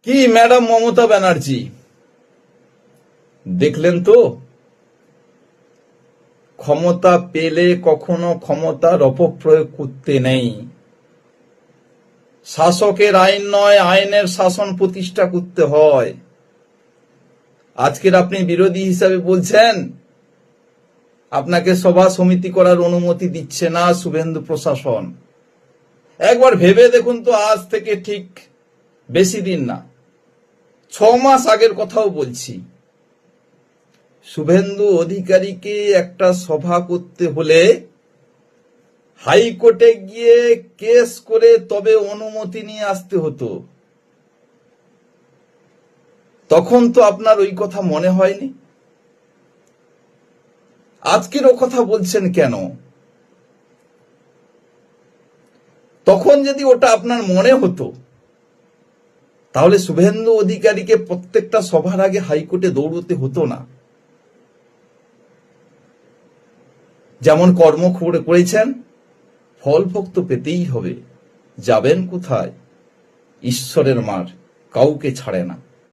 কি ম্যাডাম মমতা ব্যানার্জি, দেখলেন তো ক্ষমতা পেলে কখনো ক্ষমতার অপপ্রয়োগ করতে নেই। শাসকের আইন নয়, আইনের শাসন প্রতিষ্ঠা করতে হয়। আজকের আপনি বিরোধী হিসাবে বলছেন আপনাকে সভা সমিতি করার অনুমতি দিচ্ছে না শুভেন্দু প্রশাসন। একবার ভেবে দেখুন তো, আজ থেকে ঠিক বেশি দিন না, 6 মাস আগের কথাও বলছি। শুভেন্দু অধিকারীকে একটা সভা করতে হলে হাইকোর্টে গিয়ে কেস করে তবে অনুমতি নিয়ে আসতে হতো। তখন তো আপনার ওই কথা মনে হয়নি। আজকের ও কথা বলছেন কেন? তখন যদি ওটা আপনার মনে হতো তাহলে শুভেন্দু অধিকারীকে প্রত্যেকটা সভার আগে হাইকোর্টে দৌড়তে হতো না। যেমন কর্ম করেছেন, ফল ভোগ তো পেতেই হবে। যাবেন কোথায়? ঈশ্বরের মার কাউকে ছাড়ে না।